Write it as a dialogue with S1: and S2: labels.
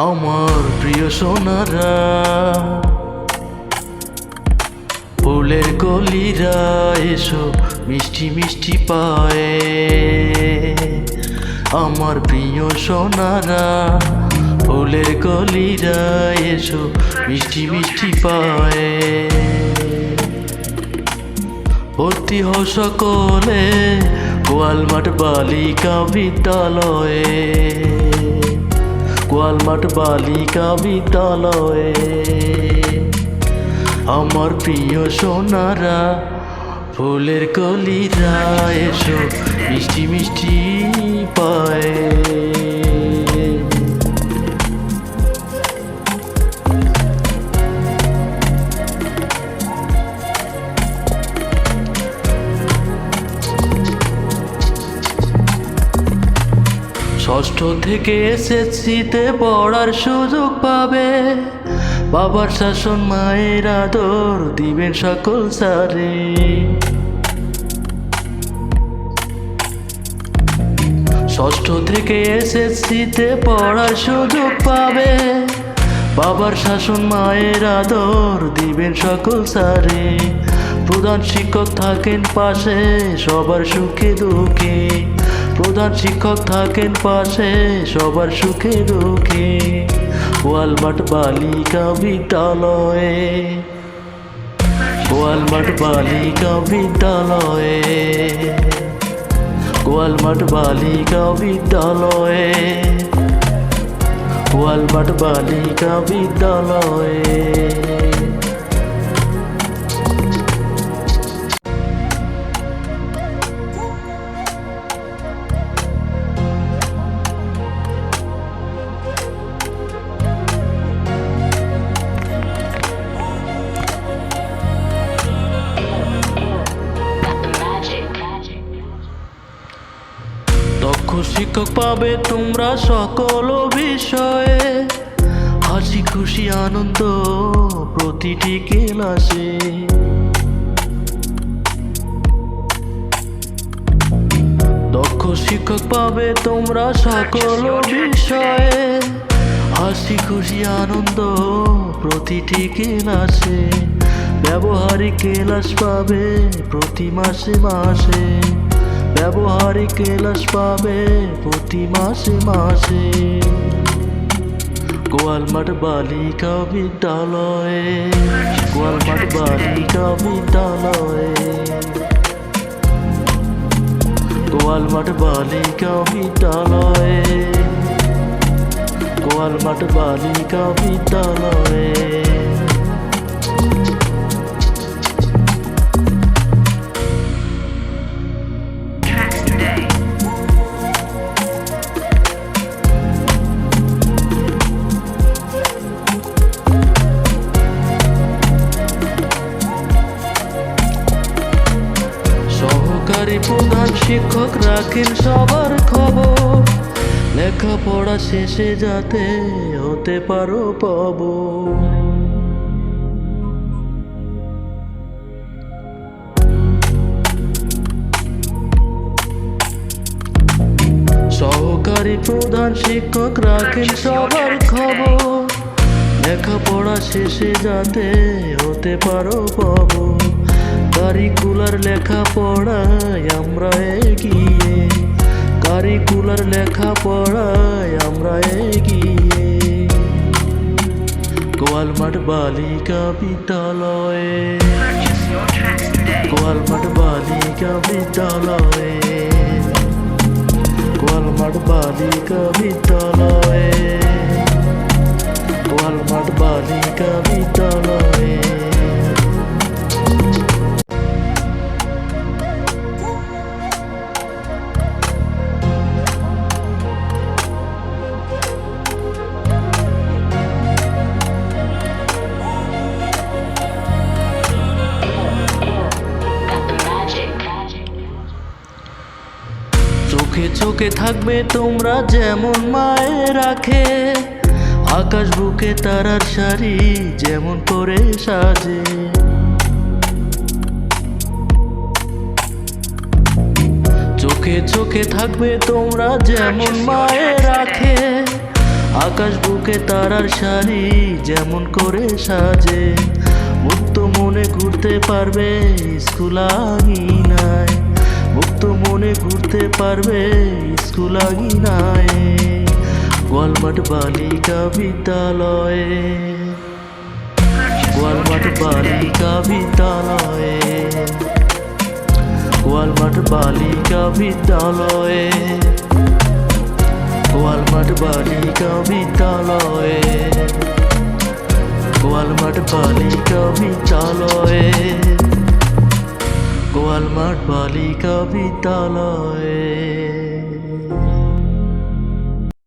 S1: আমার প্রিয় সোনারা, ফুলের কলিরা এসো মিষ্টি মিষ্টি পায়ে। আমার প্রিয় সোনারা, ফুলের কলিরা এসো মিষ্টি মিষ্টি পায়ে। ভর্তি হও সকলে গোয়ালমাঠ বালিকা বিদ্যালয়ে, গোয়ালমাঠ বালিকা বিদ্যালয়ে। আমার প্রিয় সোনারা, ফুলের কলিরা এসো মিষ্টি মিষ্টি পায়ে। ষষ্ঠ থেকে এসএসসিতে পড়ার সুযোগ পাবে, বাবার শাসন মায়ের আদর দিবেন সকল স্যারে। ষষ্ঠ থেকে এসএসসিতে পড়ার সুযোগ পাবে, বাবার শাসন মায়ের আদর দিবেন সকল স্যারে। প্রধান শিক্ষক থাকেন পাশে সবার সুখে দুঃখে, প্রধান শিক্ষক থাকেন পাশে সবার সুখে দুঃখে। গোয়ালমাঠ বালিকা বিদ্যালয়ে, গোয়ালমাঠ বালিকা বিদ্যালয়ে, গোয়ালমাঠ বালিকা বিদ্যালয়ে, গোয়ালমাঠ বালিকা বিদ্যালয়ে। দক্ষ শিক্ষক পাবে তোমরা সকল বিষয়ে, হাসি খুশি আনন্দ প্রতিটি ক্লাসে। দক্ষ শিক্ষক পাবে তোমরা সকল বিষয়ে, হাসি খুশি আনন্দ প্রতিটি ক্লাসে। ব্যবহারিক ক্লাস পাবে প্রতি মাসে মাসে, ব্যবহারিক ক্লাস পাবে প্রতি মাসে মাসে। গোয়ালমাঠ বালিকা বিদ্যালয়ে, গোয়ালমাঠ বালিকা বিদ্যালয়ে, গোয়ালমাঠ বালিকা বিদ্যালয়ে, গোয়ালমাঠ বালিকা বিদ্যালয়ে। সহকারী প্রধান শিক্ষক রাখেন সবার খবর, লেখাপড়া শেষে যাতে হতে পারো পাব। সহকারী প্রধান শিক্ষক রাখেন সবার খবর, লেখাপড়া শেষে যাতে হতে পারো পাব। কারিকুলার লেখাপড়ায় আমরা এগিয়ে, কারিকুলার লেখাপড়ায় আমরা এগিয়ে। গোয়ালমাঠ বালিকা বিদ্যালয়ে, গোয়ালমাঠ বালিকা বিদ্যালয়ে, গোয়ালমাঠ বালিকা বিদ্যালয়ে, গোয়ালমাঠ বালিকা বিদ্যালয়ে। চোখে চোখে থাকবে তোমরা যেমন মায়ে রাখে, আকাশ বুকে তারার সারি যেমন করে সাজে। চোখে চোখে থাকবে তোমরা যেমন মায়ে রাখে, আকাশ বুকে তারার সারি যেমন করে সাজে, মুক্ত মনে ঘুরতে পারবে স্কুল আঙিনায়, মুক্ত মনে ঘুরতে পারবে স্কুল আঙিনায়। গোয়ালমাঠ বালিকা বিদ্যালয়ে, গোয়ালমাঠ বালিকা বিদ্যালয়ে, গোয়ালমাঠ বালিকা বিদ্যালয়ে, গোয়ালমাঠ বালিকা বিদ্যালয়ে, গোয়ালমাঠ বালিকা বিদ্যালয়ে, গোয়ালমাঠ বালিকা বিদ্যালয়ে।